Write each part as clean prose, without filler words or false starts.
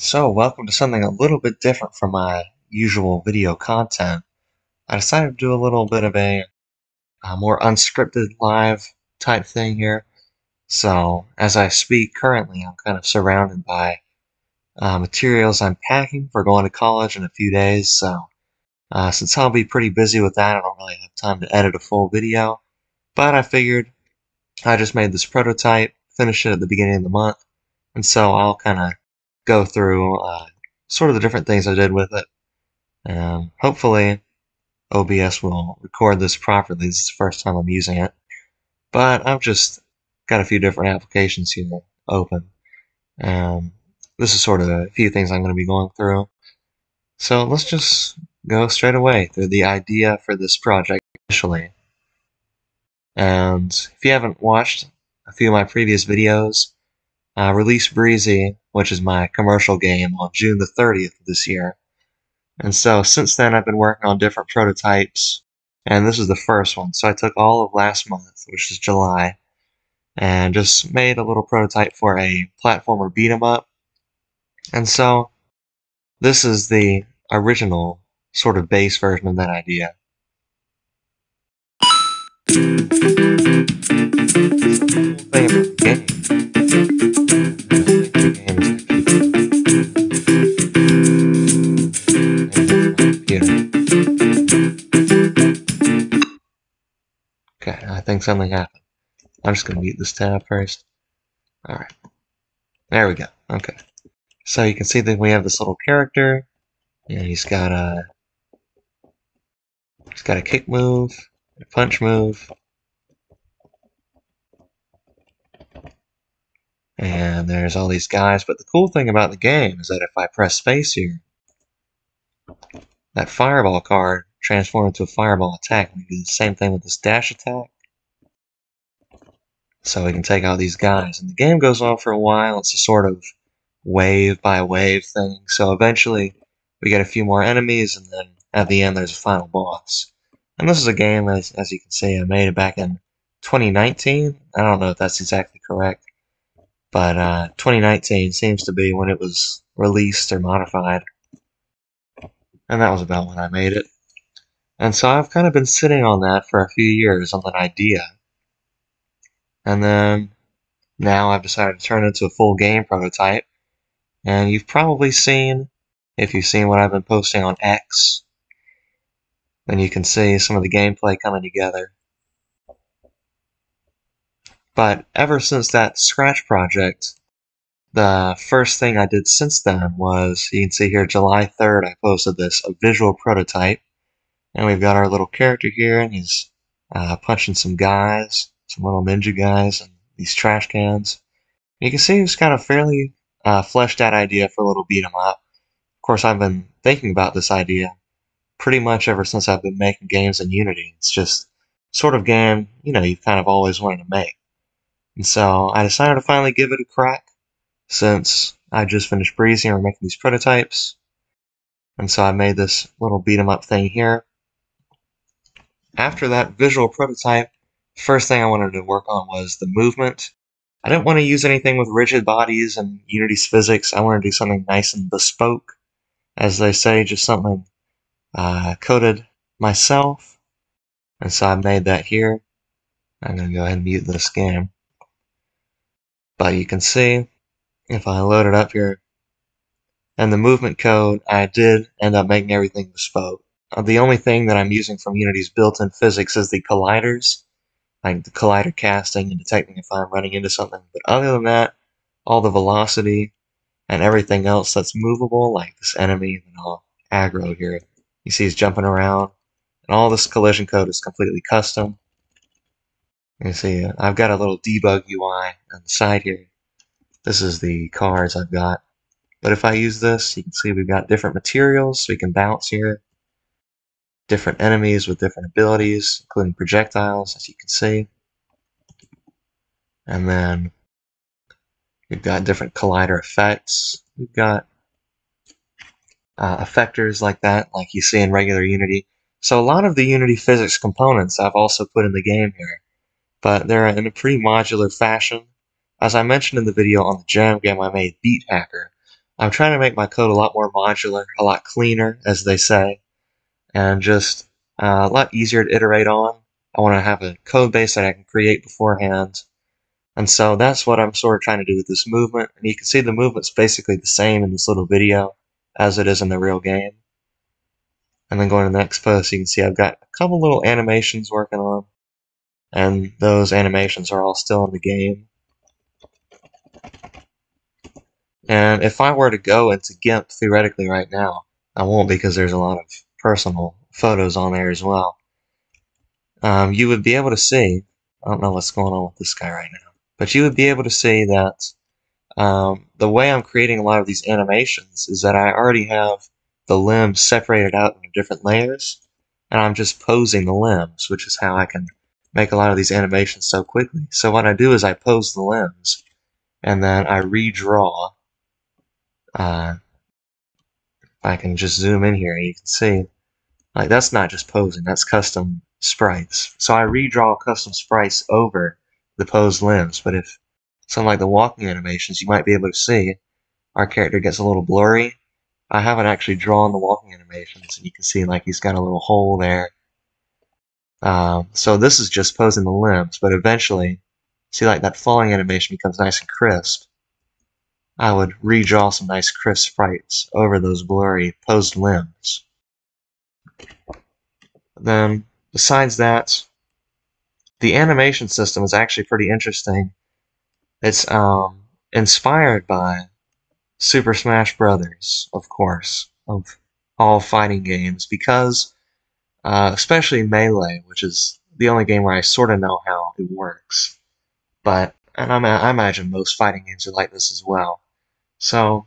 So, welcome to something a little bit different from my usual video content. I decided to do a little bit of a more unscripted live type thing here. So, as I speak currently, I'm kind of surrounded by materials I'm packing for going to college in a few days. So, since I'll be pretty busy with that, I don't really have time to edit a full video. But I figured I just made this prototype, finished it at the beginning of the month, and so I'll kind of go through sort of the different things I did with it. Hopefully, OBS will record this properly. This is the first time I'm using it. But I've just got a few different applications here open. Um, this is sort of a few things I'm going to be going through. So let's just go straight away through the idea for this project initially. And if you haven't watched a few of my previous videos, I released Breezy, which is my commercial game, on June the 30th of this year. And so since then, I've been working on different prototypes, and this is the first one. So I took all of last month, which is July, and just made a little prototype for a platformer beat 'em up. And so this is the original sort of base version of that idea. Okay, I think something happened. I'm just going to mute this tab first. Alright. There we go. Okay. So you can see that we have this little character, and he's got a kick move, a punch move, and there's all these guys. But the cool thing about the game is that if I press space here, that fireball card transforms into a fireball attack. We do the same thing with this dash attack. So we can take out these guys. And the game goes on for a while. It's a sort of wave by wave thing. So eventually we get a few more enemies, and then at the end there's a final boss. And this is a game, as you can see, I made it back in 2019. I don't know if that's exactly correct, but 2019 seems to be when it was released or modified. And that was about when I made it. And so I've kind of been sitting on that for a few years on that idea. And then now I've decided to turn it into a full game prototype. And you've probably seen, if you've seen what I've been posting on X, then you can see some of the gameplay coming together. But ever since that Scratch project, the first thing I did since then was, you can see here, July 3rd, I posted a visual prototype. And we've got our little character here, and he's punching some guys, some little ninja guys, and these trash cans. And you can see he's got a fairly fleshed out idea for a little beat 'em up. Of course, I've been thinking about this idea pretty much ever since I've been making games in Unity. It's just sort of game, you've kind of always wanted to make. And so I decided to finally give it a crack, since I just finished Breezy and we're making these prototypes. And so I made this little beat 'em up thing here. After that visual prototype, the first thing I wanted to work on was the movement. I didn't want to use anything with rigid bodies and Unity's physics. I wanted to do something nice and bespoke, as they say, just something coded myself. And so I made that here. I'm going to go ahead and mute this game. But you can see, if I load it up here, and the movement code, I did end up making everything bespoke. The only thing that I'm using from Unity's built-in physics is the colliders, like the collider casting and detecting if I'm running into something. But other than that, all the velocity and everything else that's movable, like this enemy and all aggro here, you see he's jumping around, and all this collision code is completely custom. You see, I've got a little debug UI on the side here. This is the cars I've got. But if I use this, you can see we've got different materials, so we can bounce here. Different enemies with different abilities, including projectiles, as you can see. And then we've got different collider effects. We've got effectors like that, like you see in regular Unity. So a lot of the Unity physics components I've also put in the game here, but they're in a pretty modular fashion. As I mentioned in the video on the Jam game I made, Beat Hacker, I'm trying to make my code a lot more modular, a lot cleaner, as they say, and just a lot easier to iterate on. I want to have a code base that I can create beforehand. And so that's what I'm sort of trying to do with this movement. And you can see the movement's basically the same in this little video as it is in the real game. And then going to the next post, you can see I've got a couple little animations working on. And those animations are all still in the game. And if I were to go into GIMP theoretically right now, I won't because there's a lot of personal photos on there as well. You would be able to see, I don't know what's going on with this guy right now, but you would be able to see that the way I'm creating a lot of these animations is that I already have the limbs separated out into different layers, and I'm just posing the limbs, which is how I can make a lot of these animations so quickly. So what I do is I pose the limbs, and then I redraw. I can just zoom in here, and you can see, like, that's not just posing, that's custom sprites. So I redraw custom sprites over the posed limbs, but if something like the walking animations, you might be able to see our character gets a little blurry. I haven't actually drawn the walking animations, and you can see like he's got a little hole there. So this is just posing the limbs, but eventually, see like that falling animation becomes nice and crisp. I would redraw some nice crisp sprites over those blurry posed limbs. Then, besides that, the animation system is actually pretty interesting. It's inspired by Super Smash Brothers, of course, of all fighting games, because especially Melee, which is the only game where I sort of know how it works. And I imagine most fighting games are like this as well. So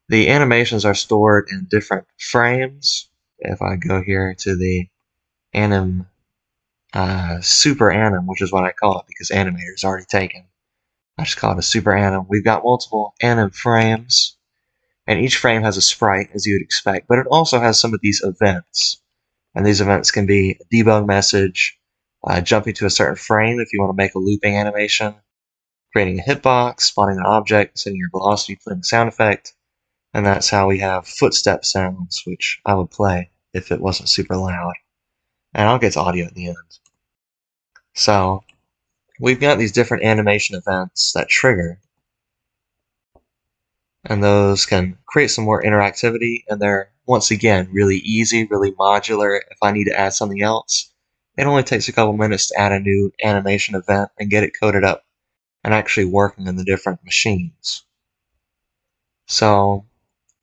the animations are stored in different frames. If I go here to the anim, super anim, which is what I call it because animator is already taken. I just call it a super anim. We've got multiple anim frames, and each frame has a sprite, as you would expect, but it also has some of these events. And these events can be a debug message, jumping to a certain frame if you want to make a looping animation, creating a hitbox, spawning an object, setting your velocity, playing a sound effect, and that's how we have footstep sounds, which I would play if it wasn't super loud. And I'll get to audio at the end. So, we've got these different animation events that trigger, and those can create some more interactivity, and they're, once again, really easy, really modular. If I need to add something else, it only takes a couple minutes to add a new animation event and get it coded up and actually working in the different machines. So,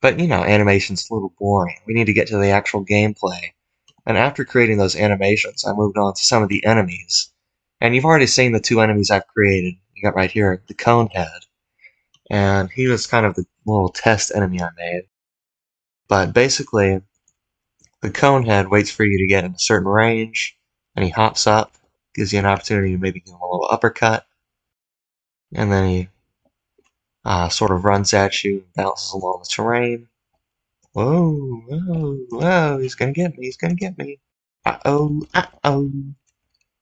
but you know, animation's a little boring. We need to get to the actual gameplay. And after creating those animations, I moved on to some of the enemies. And you've already seen the two enemies I've created. You got right here, the Conehead. And he was kind of the little test enemy I made. But basically, the Conehead waits for you to get in a certain range, and he hops up, gives you an opportunity to maybe give him a little uppercut, and then he sort of runs at you and bounces along the terrain. Whoa, whoa, whoa, he's gonna get me, he's gonna get me. Uh-oh, uh-oh. And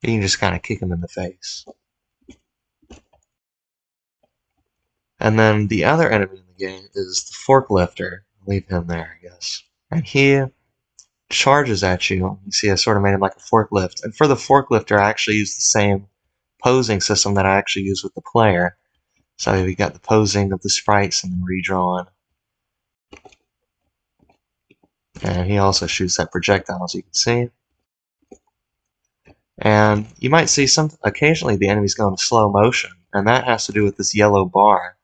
you can just kind of kick him in the face. And then the other enemy in the game is the Forklifter. Leave him there, I guess. And he charges at you. You see I sort of made him like a forklift. And for the forklifter, I actually use the same posing system that I actually use with the player. So we got the posing of the sprites and then redrawn. And he also shoots that projectile, as you can see. And you might see occasionally the enemies go into slow motion, and that has to do with this yellow bar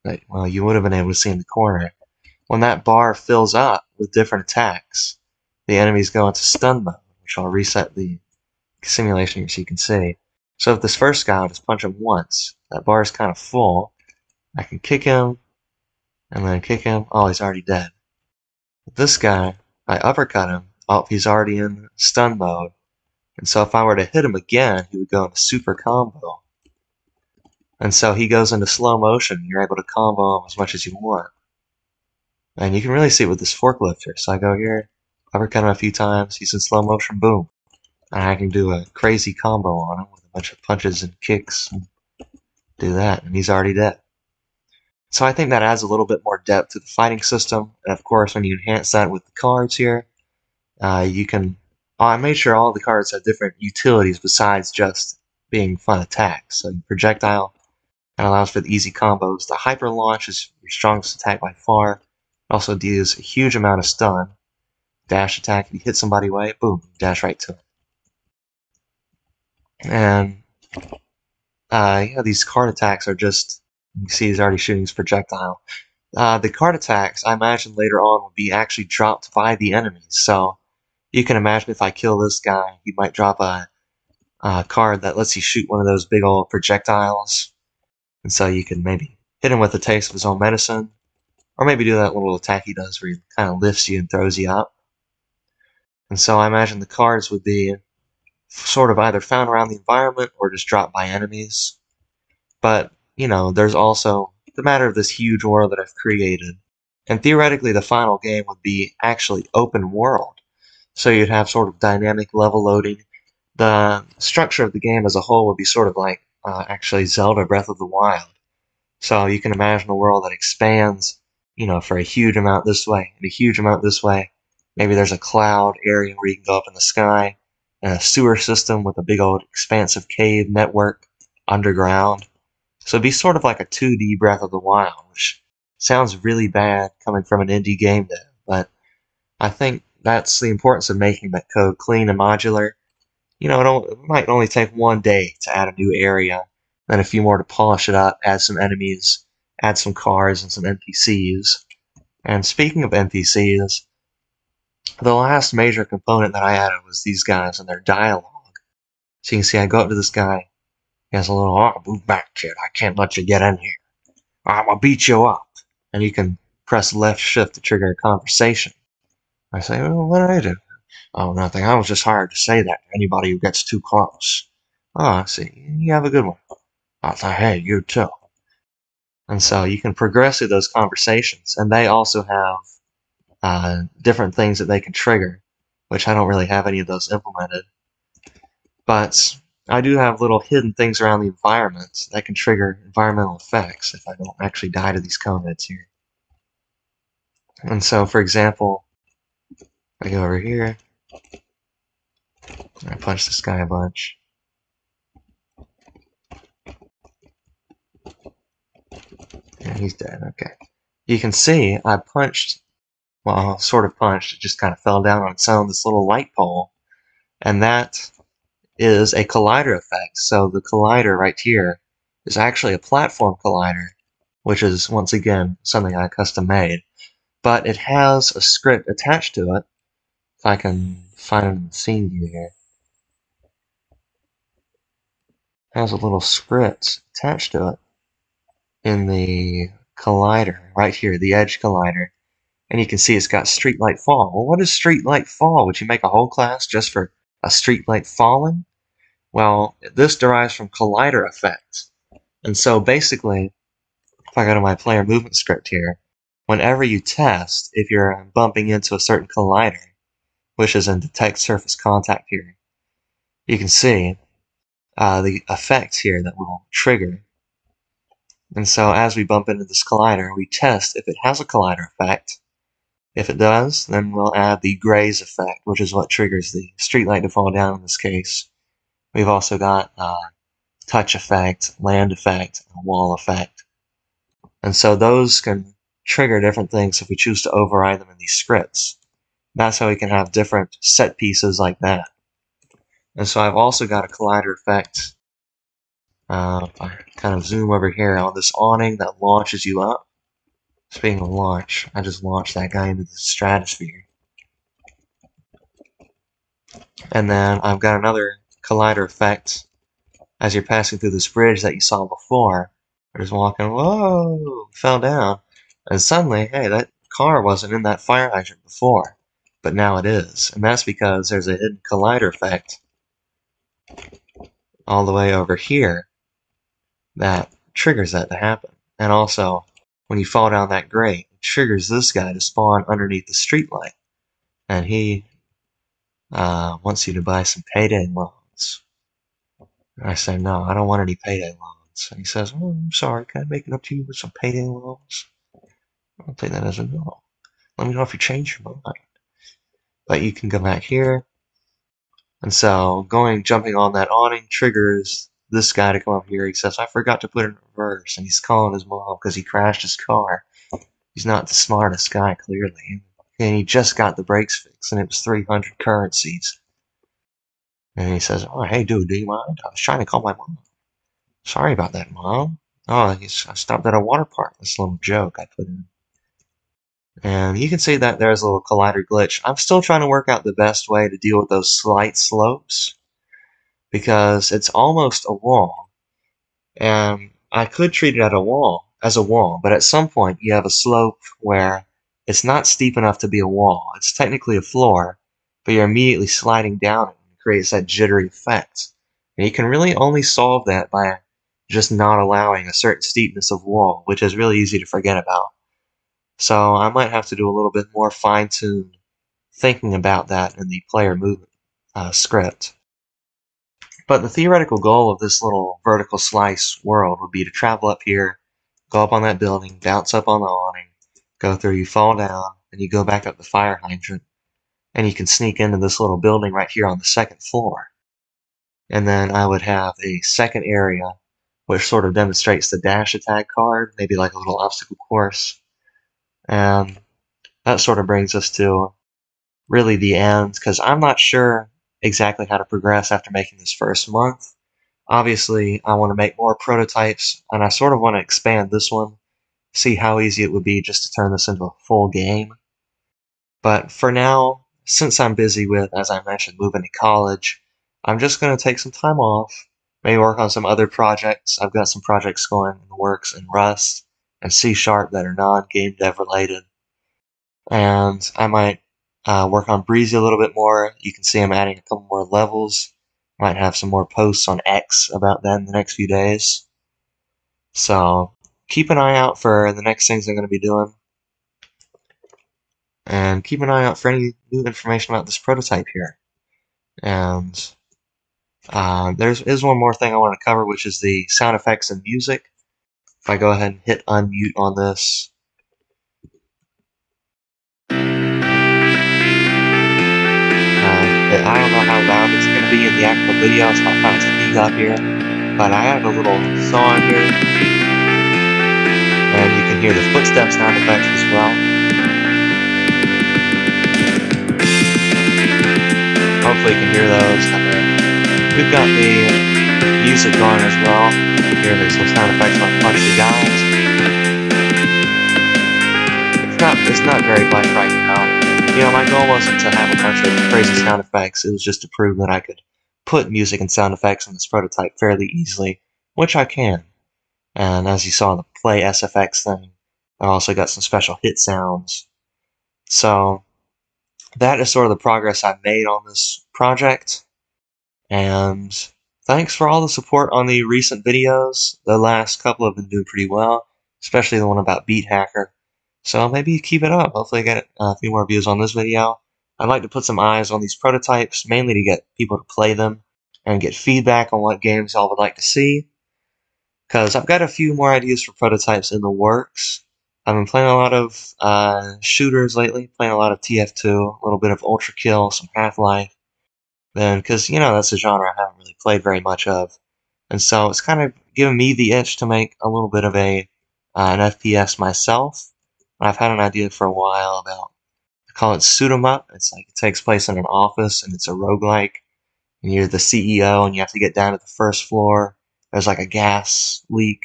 that, well, you would have been able to see in the corner. When that bar fills up with different attacks, the enemies go into stun mode, which I'll reset the simulation so you can see. So if this first guy, I'll just punch him once. That bar is kind of full. I can kick him, and then kick him. Oh, he's already dead. With this guy, I uppercut him. Oh, he's already in stun mode. And so if I were to hit him again, he would go into super combo. And so he goes into slow motion. You're able to combo him as much as you want. And you can really see it with this forklifter. So I go here, uppercut him a few times. He's in slow motion, boom. And I can do a crazy combo on him with a bunch of punches and kicks and do that. And he's already dead. So I think that adds a little bit more depth to the fighting system. And of course, when you enhance that with the cards here, you can. I made sure all the cards have different utilities besides just being fun attacks. So projectile and allows for the easy combos. The hyper launch is your strongest attack by far. It also deals a huge amount of stun. Dash attack, if you hit somebody away, boom, dash right to it. And yeah, these card attacks are just, you can see he's already shooting his projectile. The card attacks, I imagine later on, will be actually dropped by the enemies. So you can imagine if I kill this guy, he might drop a card that lets you shoot one of those big old projectiles. And so you can maybe hit him with a taste of his own medicine, or maybe do that little attack he does where he kind of lifts you and throws you up. And so I imagine the cards would be sort of either found around the environment or just dropped by enemies. But, you know, there's also the matter of this huge world that I've created. And theoretically, the final game would be actually open world. So you'd have sort of dynamic level loading. The structure of the game as a whole would be sort of like actually Zelda Breath of the Wild. So you can imagine a world that expands, you know, for a huge amount this way and a huge amount this way. Maybe there's a cloud area where you can go up in the sky, and a sewer system with a big old expansive cave network underground. So it'd be sort of like a 2D Breath of the Wild, which sounds really bad coming from an indie game dev, but I think that's the importance of making that code clean and modular. You know, it might only take one day to add a new area, then a few more to polish it up, add some enemies, add some cars and some NPCs. And speaking of NPCs, the last major component that I added was these guys and their dialogue. So you can see I go up to this guy, he has a little, oh, move back, kid, I can't let you get in here. I'm gonna beat you up. And you can press left shift to trigger a conversation. I say, well, what did I do? Oh, nothing. I was just hired to say that to anybody who gets too close. Oh, I see. You have a good one. I thought, hey, you too. And so you can progress through those conversations, and they also have different things that they can trigger, which I don't really have any of those implemented. But I do have little hidden things around the environment that can trigger environmental effects if I don't actually die to these coneheads here. And so, for example, I go over here, I punch this guy a bunch. And he's dead, okay. You can see I punched, well, sort of punched, it just kind of fell down on its own, this little light pole. And that is a collider effect. So the collider right here is actually a platform collider, which is, once again, something I custom made. But it has a script attached to it. If I can find it in the scene view here. It has a little script attached to it in the collider, right here, the edge collider. And you can see it's got streetlight fall. Well, what is streetlight fall? Would you make a whole class just for a streetlight falling? Well, this derives from collider effects. And so basically, if I go to my player movement script here, whenever you test, if you're bumping into a certain collider, which is in detect surface contact here, you can see the effects here that will trigger. And so as we bump into this collider, we test if it has a collider effect. If it does, then we'll add the graze effect, which is what triggers the streetlight to fall down in this case. We've also got touch effect, land effect, and wall effect. And so those can trigger different things if we choose to override them in these scripts. That's how we can have different set pieces like that. And so I've also got a collider effect. If I kind of zoom over here on this awning that launches you up. Speaking of launch, I just launched that guy into the stratosphere. And then I've got another collider effect as you're passing through this bridge that you saw before. You're just walking, whoa, fell down. And suddenly, hey, that car wasn't in that fire hydrant before, but now it is. And that's because there's a hidden collider effect all the way over here that triggers that to happen. And also, when you fall down that grate, it triggers this guy to spawn underneath the streetlight. And he wants you to buy some payday loans. I say, no, I don't want any payday loans. And he says, "Oh, I'm sorry, can I make it up to you with some payday loans?" I'll take that as a no. Let me know if you change your mind. But you can go back here. And so jumping on that awning triggers this guy to come up here. He says, I forgot to put it in reverse. And he's calling his mom because he crashed his car. He's not the smartest guy, clearly. And he just got the brakes fixed, and it was 300 currencies. And he says, oh, hey, dude, do you mind? I was trying to call my mom. Sorry about that, Mom. Oh, I stopped at a water park. This little joke I put in. And you can see that there's a little collider glitch. I'm still trying to work out the best way to deal with those slight slopes, because it's almost a wall. And I could treat it as a wall, but at some point you have a slope where it's not steep enough to be a wall. It's technically a floor, but you're immediately sliding down it, and it creates that jittery effect. And you can really only solve that by just not allowing a certain steepness of wall, which is really easy to forget about. So I might have to do a little bit more fine-tuned thinking about that in the player movement script. But the theoretical goal of this little vertical slice world would be to travel up here, go up on that building, bounce up on the awning, go through, you fall down, and you go back up the fire hydrant, and you can sneak into this little building right here on the second floor. And then I would have a second area which sort of demonstrates the dash attack card, maybe like a little obstacle course. And that sort of brings us to really the end, because I'm not sure exactly how to progress after making this first month. Obviously, I want to make more prototypes, and I sort of want to expand this one, see how easy it would be just to turn this into a full game. But for now, since I'm busy with, as I mentioned, moving to college, I'm just going to take some time off, maybe work on some other projects. I've got some projects going in the works in Rust and C# that are non-game dev related. And I might work on Breezy a little bit more. You can see I'm adding a couple more levels. Might have some more posts on X about that in the next few days. So keep an eye out for the next things I'm going to be doing. And keep an eye out for any new information about this prototype here. And there is one more thing I want to cover, which is the sound effects and music. If I go ahead and hit unmute on this, I don't know how loud it's going to be in the actual video, so I'll kind of speak up here. But I have a little saw in here, and you can hear the footstep sound effects as well. Hopefully you can hear those. We've got the music going as well. Here there's some sound effects on Punch the Guys. It's not very much right now. You know, my goal wasn't to have a bunch of crazy sound effects. It was just to prove that I could put music and sound effects in this prototype fairly easily, which I can. And as you saw in the play SFX thing, I also got some special hit sounds. So that is sort of the progress I've made on this project. And thanks for all the support on the recent videos. The last couple have been doing pretty well, especially the one about Beat Hacker. So maybe keep it up. Hopefully I get a few more views on this video. I'd like to put some eyes on these prototypes, mainly to get people to play them and get feedback on what games y'all would like to see. Because I've got a few more ideas for prototypes in the works. I've been playing a lot of shooters lately, playing a lot of TF2, a little bit of Ultra Kill, some Half-Life. Then, because, you know, that's a genre I haven't really played very much of. And so it's kind of given me the itch to make a little bit of an FPS myself. I've had an idea for a while about, I call it Suit 'em Up. It's like it takes place in an office, and it's a roguelike. And you're the CEO, and you have to get down to the first floor. There's like a gas leak.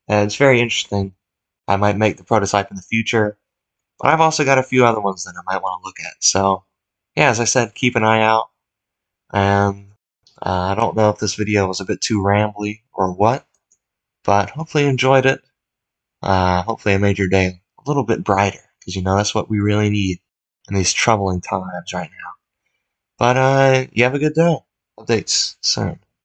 And it's very interesting. I might make the prototype in the future. But I've also got a few other ones that I might want to look at. So, yeah, as I said, keep an eye out. And I don't know if this video was a bit too rambly or what, but hopefully you enjoyed it. Hopefully I made your day a little bit brighter, because you know that's what we really need in these troubling times right now. But you have a good day. Updates soon.